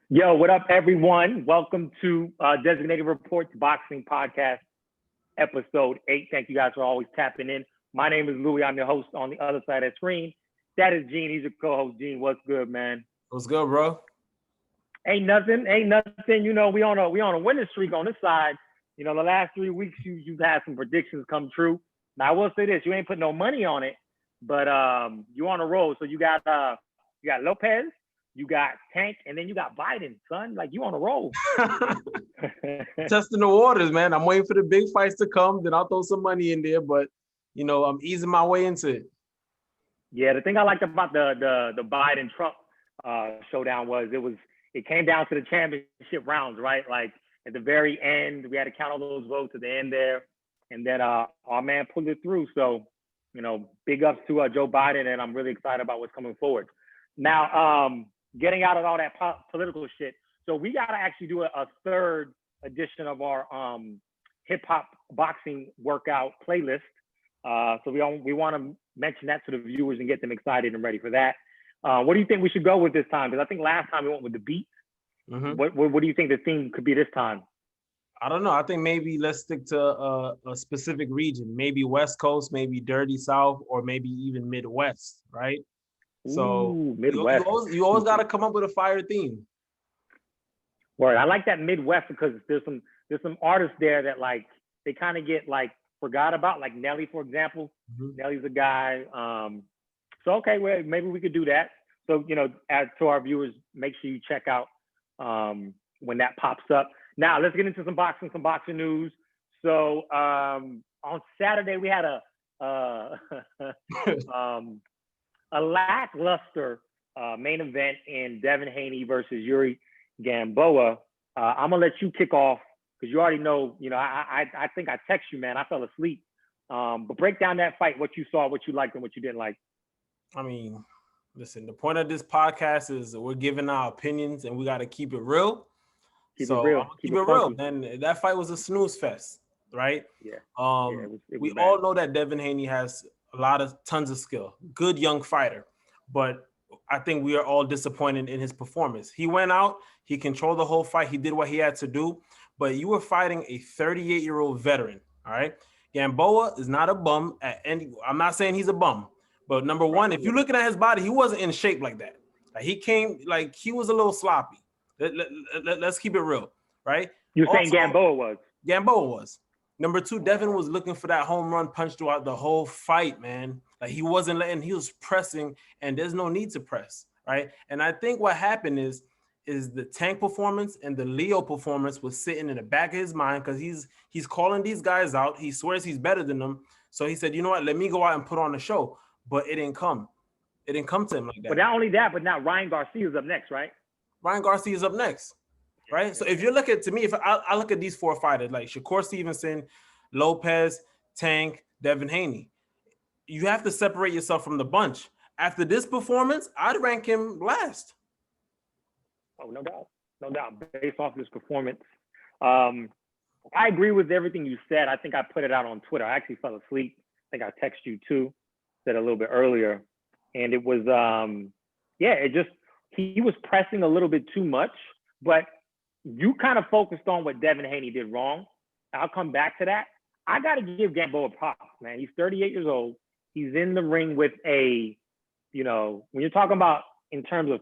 Yo, what up, everyone? Welcome to Designated Reports Boxing Podcast, Ep.8. Thank you guys for always tapping in. My name is Louie. I'm your host on the other side of the screen. That is Gene. He's your co-host. Gene, what's good, man? What's good, bro? Ain't nothing. You know, we on a winning streak on this side. You know, the last 3 weeks you've had some predictions come true. Now I will say this: you ain't put no money on it, but you on a roll. So you got Lopez. You got Tank, and then you got Biden, son. Like, you on a roll. Testing the waters, man. I'm waiting for the big fights to come. Then I'll throw some money in there. But, you know, I'm easing my way into it. Yeah, the thing I liked about the Biden-Trump showdown was it came down to the championship rounds, right? Like, at the very end, we had to count all those votes at the end there. And then our man pulled it through. So, you know, big ups to Joe Biden, and I'm really excited about what's coming forward. Now, getting out of all that political shit. So we got to actually do a third edition of our hip hop boxing workout playlist. So we want to mention that to the viewers and get them excited and ready for that. What do you think we should go with this time? Because I think last time we went with the beat. Mm-hmm. What do you think the theme could be this time? I don't know. I think maybe let's stick to a specific region. Maybe West Coast, maybe Dirty South, or maybe even Midwest, right? So Midwest. You always got to come up with a fire theme. Word. I like that Midwest because there's some artists there that like they kind of get like forgot about, like Nelly, for example. Mm-hmm. Nelly's a guy. So okay, well maybe we could do that. So you know, as to our viewers, make sure you check out when that pops up. Now let's get into some boxing news. So on Saturday we had a lackluster main event in Devin Haney versus Louie Gamboa. I'm gonna let you kick off because you already know. You know, I think I text you, man. I fell asleep. But break down that fight. What you saw, what you liked, and what you didn't like. I mean, listen. The point of this podcast is we're giving our opinions, and we got to keep it real. Keep it real. And that fight was a snooze fest, right? Yeah. We all know that Devin Haney has tons of skill, good young fighter, but I think we are all disappointed in his performance. He went out, he controlled the whole fight, he did what he had to do, but you were fighting a 38-year-old veteran, all right? Gamboa is not a bum I'm not saying he's a bum, but number one, if you're looking at his body, he wasn't in shape like that. Like he was a little sloppy. Let's keep it real, right? You're saying Gamboa was? Gamboa was. Number two, Devin was looking for that home run punch throughout the whole fight, man. Like he was pressing, and there's no need to press, right? And I think what happened is the Tank performance and the Leo performance was sitting in the back of his mind because he's calling these guys out. He swears he's better than them. So he said, you know what, let me go out and put on a show. But it didn't come. It didn't come to him like that. But not only that, but now Ryan Garcia is up next, right? Ryan Garcia is up next. Right. So if you look at, to me, if I look at these four fighters like Shakur Stevenson, Lopez, Tank, Devin Haney, you have to separate yourself from the bunch. After this performance, I'd rank him last. Oh, no doubt. Based off this performance, I agree with everything you said. I think I put it out on Twitter. I actually fell asleep. I think I texted you too, said a little bit earlier, and it was he was pressing a little bit too much, but you kind of focused on what Devin Haney did wrong. I'll come back to that. I got to give Gamboa props, man. He's 38 years old. He's in the ring with when you're talking about in terms of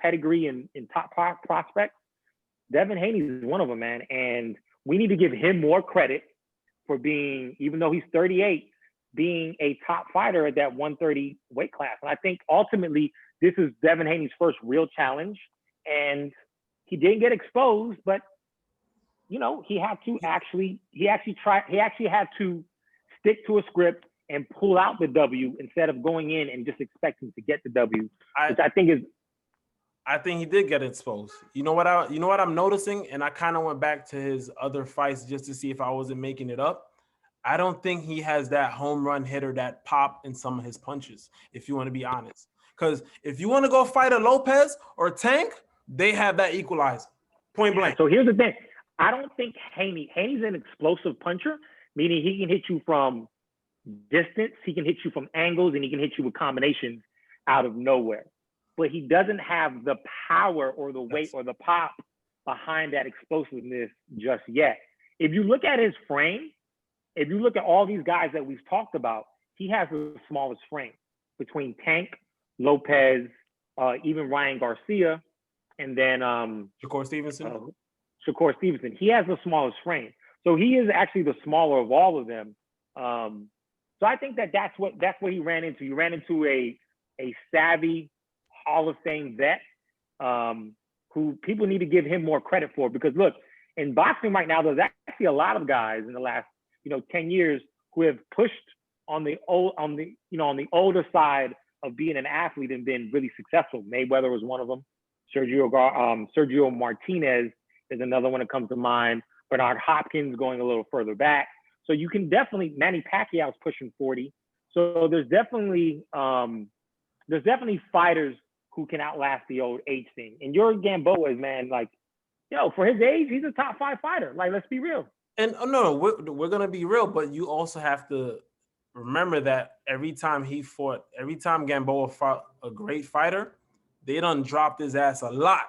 pedigree and top prospects, Devin Haney is one of them, man. And we need to give him more credit for being, even though he's 38, being a top fighter at that 130 weight class. And I think ultimately this is Devin Haney's first real challenge. And he didn't get exposed, but you know, he had to stick to a script and pull out the W instead of going in and just expecting to get the W, which I think he did get exposed. You know what I'm noticing, and I kind of went back to his other fights just to see if I wasn't making it up. I don't think he has that home run hitter, that pop in some of his punches, if you want to be honest. Because if you want to go fight a Lopez or Tank, they have that equalizer, point blank. So here's the thing. I don't think Haney's an explosive puncher, meaning he can hit you from distance, he can hit you from angles, and he can hit you with combinations out of nowhere. but he doesn't have the power or the weight or the pop behind that explosiveness just yet. If you look at his frame, if you look at all these guys that we've talked about, he has the smallest frame between Tank, Lopez, even Ryan Garcia, and then Shakur Stevenson. Shakur Stevenson. He has the smallest frame, so he is actually the smaller of all of them. So I think that's what he ran into. He ran into a savvy Hall of Fame vet who people need to give him more credit for, because look, in boxing right now, there's actually a lot of guys in the last 10 years who have pushed on the older side of being an athlete and been really successful. Mayweather was one of them. Sergio Martinez is another one that comes to mind. Bernard Hopkins going a little further back. So you can definitely, Manny Pacquiao's pushing 40. So there's definitely fighters who can outlast the old age thing. And your Gamboa is, man, like, for his age, he's a top 5 fighter. Like, let's be real. And no, we're gonna be real, but you also have to remember that every time Gamboa fought a great fighter, they done dropped his ass a lot.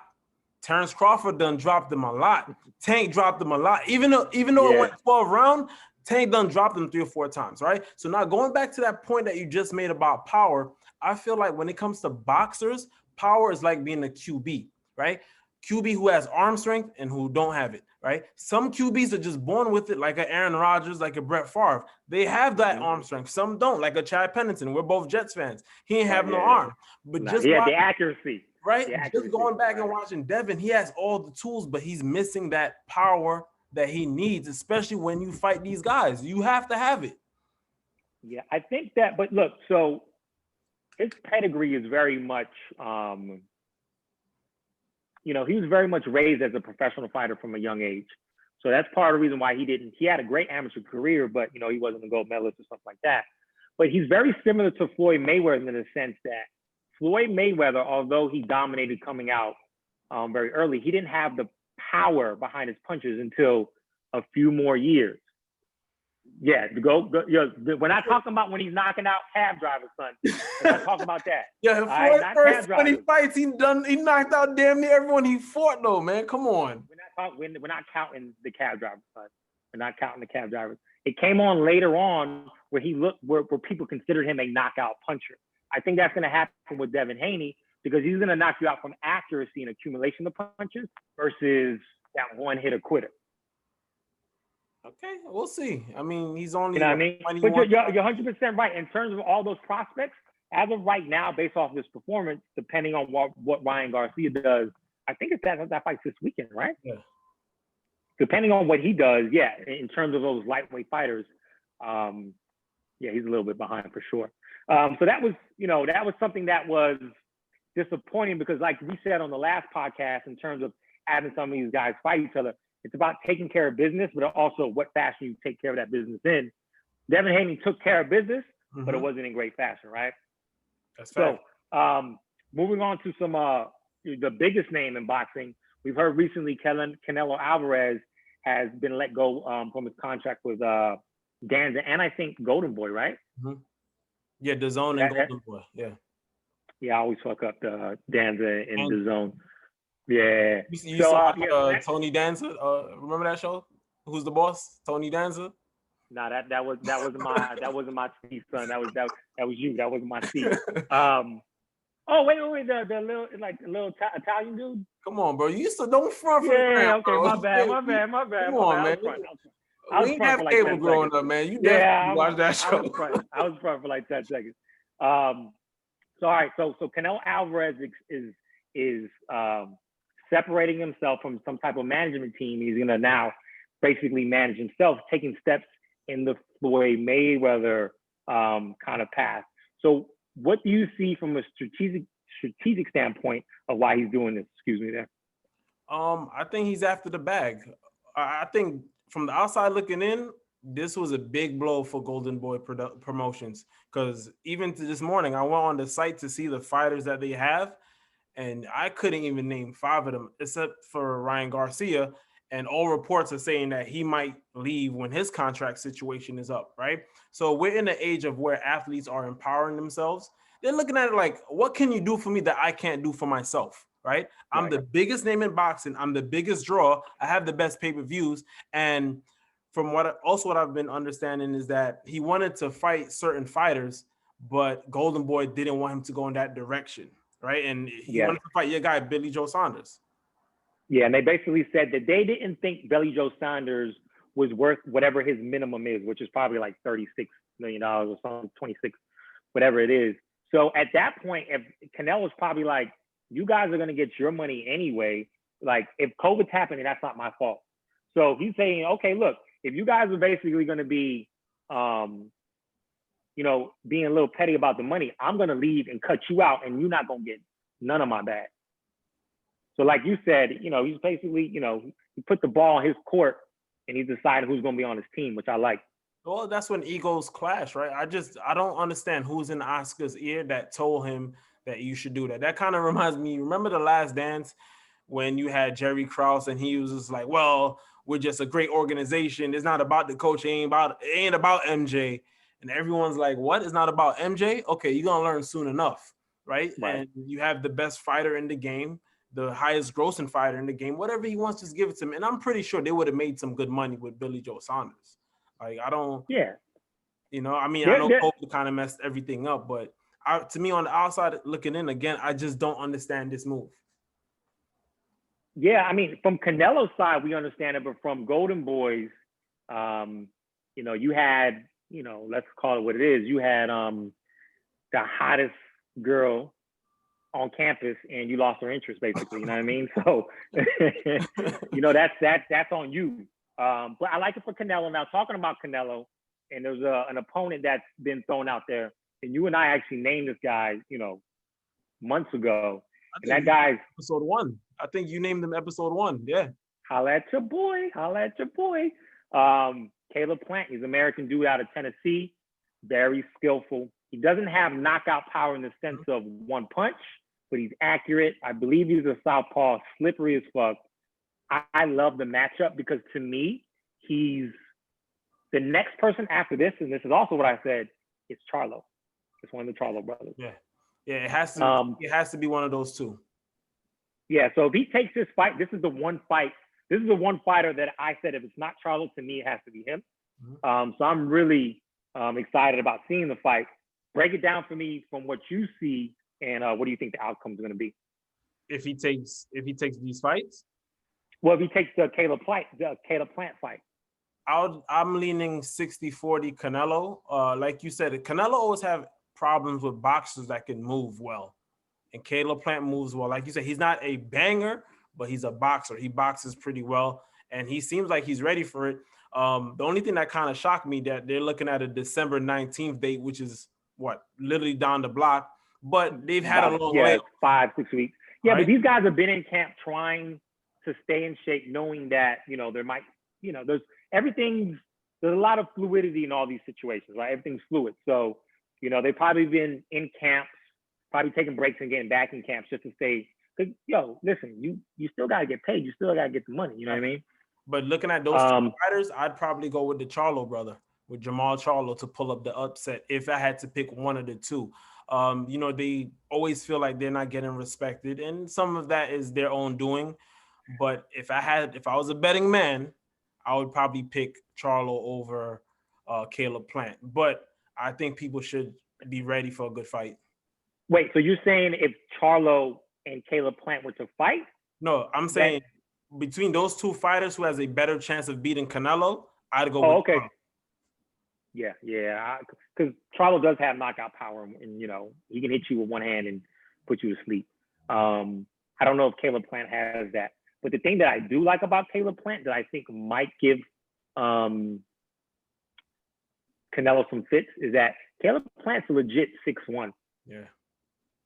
Terrence Crawford done dropped him a lot. Tank dropped him a lot. Even though it went 12 rounds, Tank done dropped him 3 or 4 times, right? So now going back to that point that you just made about power, I feel like when it comes to boxers, power is like being a QB, right? QB who has arm strength and who don't have it, right? Some QBs are just born with it, like a Aaron Rodgers, like a Brett Favre. They have that arm strength. Some don't, like a Chad Pennington. We're both Jets fans. He ain't have no arm. But he had the accuracy. Right? Just going back and watching Devin, he has all the tools, but he's missing that power that he needs, especially when you fight these guys. You have to have it. Yeah, I think that, but look, so his pedigree is very much, he was very much raised as a professional fighter from a young age. So that's part of the reason why he had a great amateur career, but, he wasn't a gold medalist or something like that. But he's very similar to Floyd Mayweather in the sense that Floyd Mayweather, although he dominated coming out very early, he didn't have the power behind his punches until a few more years. Yeah, we're not talking about when he's knocking out cab drivers, son. We're not talking about that. Yeah, Floyd first when he fights, he knocked out damn near everyone he fought, though, man. Come on. We're not counting the cab drivers, son. We're not counting the cab drivers. It came on later on where where people considered him a knockout puncher. I think that's going to happen with Devin Haney because he's going to knock you out from accuracy and accumulation of punches versus that one hitter quitter. Okay, we'll see. I mean, he's only. You know what I mean? But you're 100% right. In terms of all those prospects, as of right now, based off this performance, depending on what Ryan Garcia does, I think that fight's this weekend, right? Yeah. Depending on what he does, yeah, in terms of those lightweight fighters, yeah, he's a little bit behind for sure. So that was something that was disappointing because, like we said on the last podcast, in terms of having some of these guys fight each other, it's about taking care of business, but also what fashion you take care of that business in. Devin Haney took care of business, but it wasn't in great fashion, right? That's right. So moving on to some the biggest name in boxing, we've heard recently Canelo Alvarez has been let go from his contract with Danza and I think Golden Boy, right? Mm-hmm. Yeah, DAZN and Golden Boy. Yeah. Yeah, I always fuck up the Danza and DAZN. Yeah. You saw Tony Danza. Remember that show? Who's the boss? Tony Danza. No, that wasn't my Steve, son. That was you. That wasn't my Steve. Oh wait, the little Italian dude. Come on, bro. You used to don't front for okay, my bad. Come on, man. We ain't have cable growing up, man. You definitely watched that show. I was front for like 10 seconds. So all right, so Canelo Alvarez is separating himself from some type of management team. He's gonna now basically manage himself, taking steps in the Floyd Mayweather kind of path. So what do you see from a strategic standpoint of why he's doing this? Excuse me there. I think he's after the bag. I think from the outside looking in, this was a big blow for Golden Boy Promotions because even to this morning, I went on the site to see the fighters that they have, and I couldn't even name 5 of them except for Ryan Garcia. And all reports are saying that he might leave when his contract situation is up, right? So we're in an age of where athletes are empowering themselves. they're looking at it like, what can you do for me that I can't do for myself, right? I'm the biggest name in boxing. I'm the biggest draw. I have the best pay-per-views. And from what I've been understanding is that he wanted to fight certain fighters, but Golden Boy didn't want him to go in that direction, right? And he wanted to fight your guy, Billy Joe Saunders. Yeah, and they basically said that they didn't think Billy Joe Saunders was worth whatever his minimum is, which is probably like $36 million or something, 26, whatever it is. So at that point, if Canelo's probably like, you guys are going to get your money anyway. Like, if COVID's happening, that's not my fault. So he's saying, okay, look, if you guys are basically going to be, you know, being a little petty about the money, I'm going to leave and cut you out, and you're not going to get none of my bag. So like you said, you know, he's basically, you know, he put the ball in his court, and he's decided who's going to be on his team, which I like. Well, that's when egos clash, right? I don't understand who's in Oscar's ear that told him that you should do that. That kind of reminds me, remember The Last Dance when you had Jerry Krause and he was just like, well, we're just a great organization. It's not about the coach. It ain't about MJ. And everyone's like, what? It's not about MJ? Okay, you're going to learn soon enough, right? And you have the best fighter in the game, the highest grossing fighter in the game. Whatever he wants, just give it to him. And I'm pretty sure they would have made some good money with Billy Joe Saunders. Like, I don't, you know, I mean, I know COVID kind of messed everything up, but to me on the outside looking in, again, I just don't understand this move. Yeah, I mean, from Canelo's side, we understand it, but from Golden Boys, you know, you had, you know, let's call it what it is. You had the hottest girl on campus, and you lost her interest, basically. You know what I mean? So, you know, that's on you. But I like it for Canelo. Now, talking about Canelo, and there's an opponent that's been thrown out there, and you and I actually named this guy, you know, months ago. And that guy's episode 1. I think you named him episode 1. Yeah. Holla at your boy. Caleb Plant. He's an American dude out of Tennessee. Very skillful. He doesn't have knockout power in the sense of one punch, but he's accurate. I believe he's a southpaw, slippery as fuck. I love the matchup because to me, he's the next person after this, and this is also what I said, it's Charlo. It's one of the Charlo brothers. Yeah. Yeah, it has to be one of those two. Yeah, so if he takes this fight, this is the one fighter that I said if it's not Charlo, to me, it has to be him. So I'm really excited about seeing the fight. Break it down for me from what you see, and what do you think the outcome is going to be? If he takes these fights? Well, if he takes the Caleb Plant fight. I'm leaning 60-40 Canelo. Like you said, Canelo always have problems with boxers that can move well. And Caleb Plant moves well. Like you said, he's not a banger, but he's a boxer. He boxes pretty well, and he seems like he's ready for it. The only thing that kind of shocked me that they're looking at a December 19th date, which is literally down the block. But they've had a long way. 5-6 weeks. Yeah, right? But these guys have been in camp trying to stay in shape, knowing that, you know, there might, you know, there's a lot of fluidity in all these situations, right? Everything's fluid. So, you know, they've probably been in camps, probably taking breaks and getting back in camps just to stay. Because, yo, listen, you still got to get paid. You still got to get the money. You know what I mean? But looking at those two fighters, I'd probably go with the Charlo brother, with Jamal Charlo, to pull up the upset if I had to pick one of the two. You know, they always feel like they're not getting respected, and some of that is their own doing. But if I was a betting man, I would probably pick Charlo over Caleb Plant. But I think people should be ready for a good fight. Wait, so you're saying if Charlo and Caleb Plant were to fight? No, I'm saying between those two fighters, who has a better chance of beating Canelo, I'd go with Charlo. Yeah. Because Charlo does have knockout power, and, you know, he can hit you with one hand and put you to sleep. I don't know if Caleb Plant has that. But the thing that I do like about Caleb Plant that I think might give Canelo some fits is that Caleb Plant's a legit 6'1". Yeah.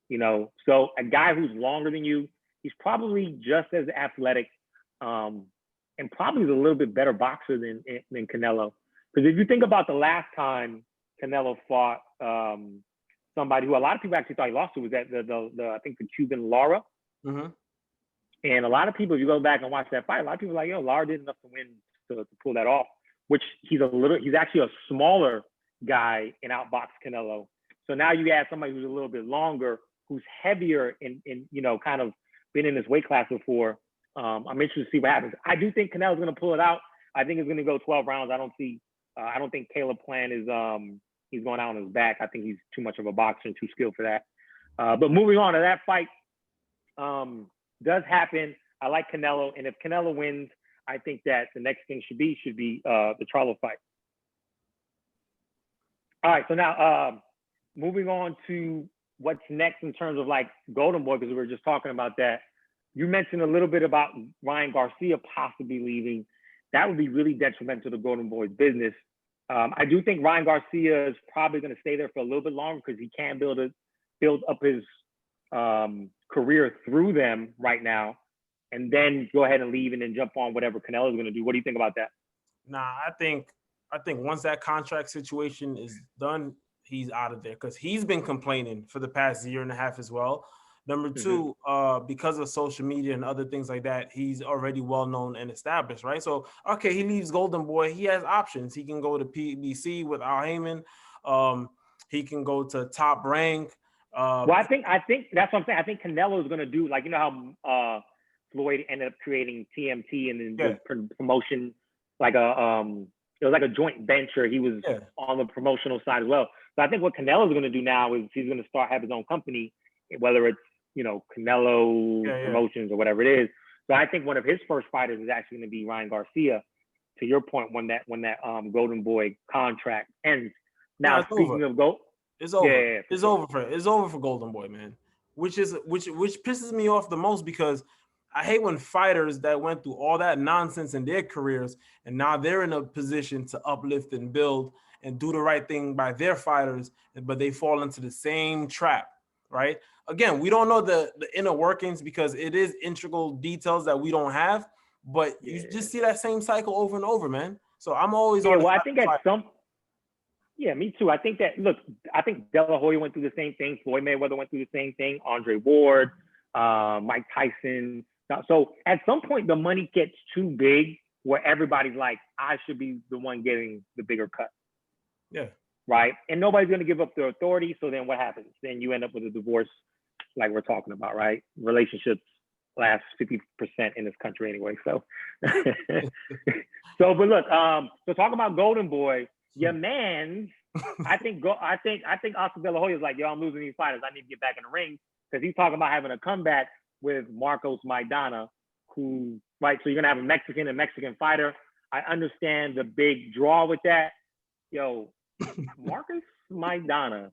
You know, so a guy who's longer than you, he's probably just as athletic, and probably a little bit better boxer than Canelo. Because if you think about the last time Canelo fought somebody who a lot of people actually thought he lost to, was that the I think the Cuban Lara. Mm-hmm. And a lot of people, if you go back and watch that fight, a lot of people are like, yo, Lara did enough to win to pull that off. Which he's actually a smaller guy and outboxed Canelo. So now you add somebody who's a little bit longer, who's heavier and kind of been in this weight class before. I'm interested to see what happens. I do think Canelo's going to pull it out. I think it's going to go 12 rounds. I don't think Caleb Plant is he's going out on his back. I think he's too much of a boxer and too skilled for that. But moving on to that fight, does happen. I like Canelo, and if Canelo wins, I think that the next thing should be the Charlo fight. All right, so now moving on to what's next in terms of like Golden Boy, because we were just talking about that. You mentioned a little bit about Ryan Garcia possibly leaving. That would be really detrimental to the Golden Boy's business. I do think Ryan Garcia is probably going to stay there for a little bit longer because he can build up his career through them right now, and then go ahead and leave and then jump on whatever Canelo's going to do. What do you think about that? Nah, I think once that contract situation is done, he's out of there because he's been complaining for the past year and a half as well. Number two, because of social media and other things like that, he's already well known and established, right? So, okay, he leaves Golden Boy. He has options. He can go to PBC with Al Heyman. He can go to Top Rank. Well, I think that's what I'm saying. I think Canelo is going to do, like, you know how Floyd ended up creating TMT and then the promotion, like it was like a joint venture. He was on the promotional side as well. So I think what Canelo is going to do now is he's going to have his own company, whether it's Canelo Promotions or whatever it is. So I think one of his first fighters is actually going to be Ryan Garcia. To your point, when that Golden Boy contract ends. Now, speaking of it's over. Yeah, it's over for Golden Boy, man. Which pisses me off the most because I hate when fighters that went through all that nonsense in their careers and now they're in a position to uplift and build and do the right thing by their fighters, but they fall into the same trap, right? Again, we don't know the inner workings because it is integral details that we don't have, but you just see that same cycle over and over, man. So I'm always on. Well, I think at some. Yeah, me too. I think that, look, I think De La Hoya went through the same thing. Floyd Mayweather went through the same thing. Andre Ward, Mike Tyson. So at some point, the money gets too big where everybody's like, I should be the one getting the bigger cut. Yeah. Right? And nobody's going to give up their authority. So then what happens? Then you end up with a divorce like we're talking about, right? Relationships last 50% in this country anyway. So, but look, so talking about Golden Boy, your man, I think Oscar De La Hoya is like, yo, I'm losing these fighters. I need to get back in the ring because he's talking about having a comeback with Marcos Maidana, who, right? So you're gonna have a Mexican fighter. I understand the big draw with that. Yo, Marcos Maidana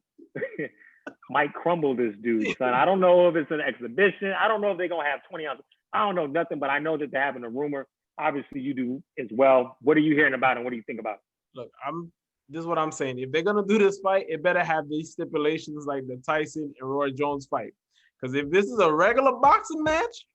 might crumble this dude, son. I don't know if it's an exhibition. I don't know if they're gonna have 20 ounces. I don't know nothing, but I know that they're having a rumor. Obviously, you do as well. What are you hearing about it? And what do you think about it? Look, this is what I'm saying. If they're gonna do this fight, it better have these stipulations like the Tyson and Roy Jones fight. Because if this is a regular boxing match,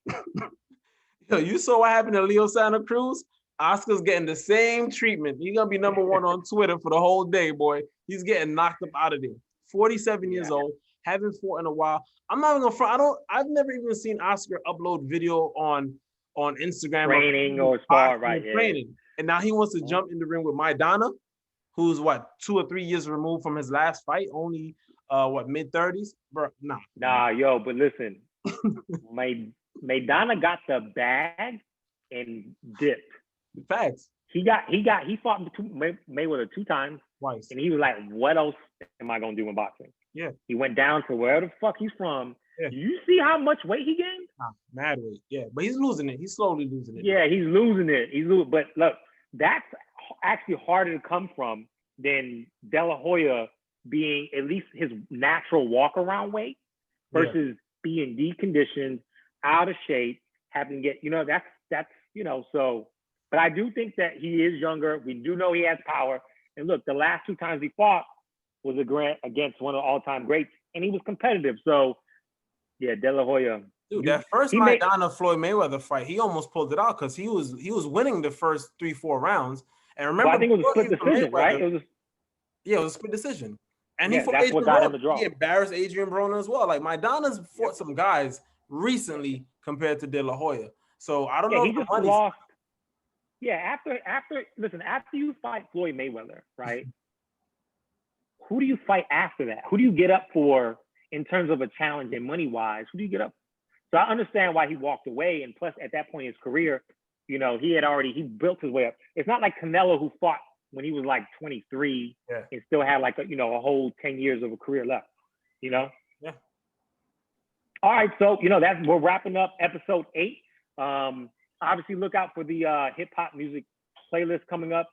you saw what happened to Leo Santa Cruz. Oscar's getting the same treatment. He's gonna be number one on Twitter for the whole day, boy. He's getting knocked up out of there. 47 years old, haven't fought in a while. I'm not even gonna front. I've never even seen Oscar upload video on Instagram. Training or spar, right? Training. Yeah. And now he wants to jump in the ring with Maidana, who's 2 or 3 years removed from his last fight, only mid-30s? Bro, nah. Yo, but listen, Maidana got the bag and dipped. Facts. He fought Mayweather 2 times. Twice. And he was like, what else am I gonna do in boxing? Yeah. He went down to wherever the fuck he's from. Yeah. You see how much weight he gained? Mad weight. Yeah, but he's losing it. He's slowly losing it. Yeah, he's losing it. But look, that's actually harder to come from than De La Hoya being at least his natural walk around weight versus being deconditioned, out of shape, having to get, that's so. But I do think that he is younger. We do know he has power. And look, the last 2 times he fought was against one of the all-time greats, and he was competitive. So, yeah, De La Hoya. Dude, that first Maidana Floyd Mayweather fight, he almost pulled it out because he was winning the first 3-4 rounds. And remember, I think it was a split decision, right? It was a split decision. And he fought that's what got him the draw. He embarrassed Adrian Broner as well. Like Maidana's fought some guys recently compared to De La Hoya. So I don't know. He just lost. Yeah, after you fight Floyd Mayweather, right? who do you fight after that? Who do you get up for in terms of a challenge and money-wise? Who do you get up? So I understand why he walked away. And plus, at that point in his career, you know, he built his way up. It's not like Canelo, who fought when he was like 23 and still had like a whole 10 years of a career left, you know? Yeah. All right. So, you know, we're wrapping up episode 8. Obviously look out for the hip hop music playlist coming up.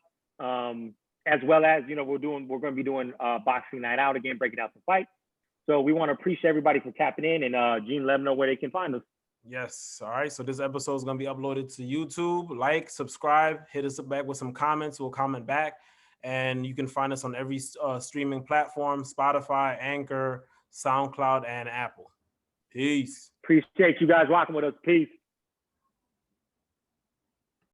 As well as, you know, we're going to be doing Boxing Night Out again, breaking out the fight. So we want to appreciate everybody for tapping in, and Gene, let them know where they can find us. Yes. All right. So this episode is going to be uploaded to YouTube. Like, subscribe, hit us back with some comments. We'll comment back. And you can find us on every streaming platform: Spotify, Anchor, SoundCloud, and Apple. Peace. Appreciate you guys rocking with us. Peace.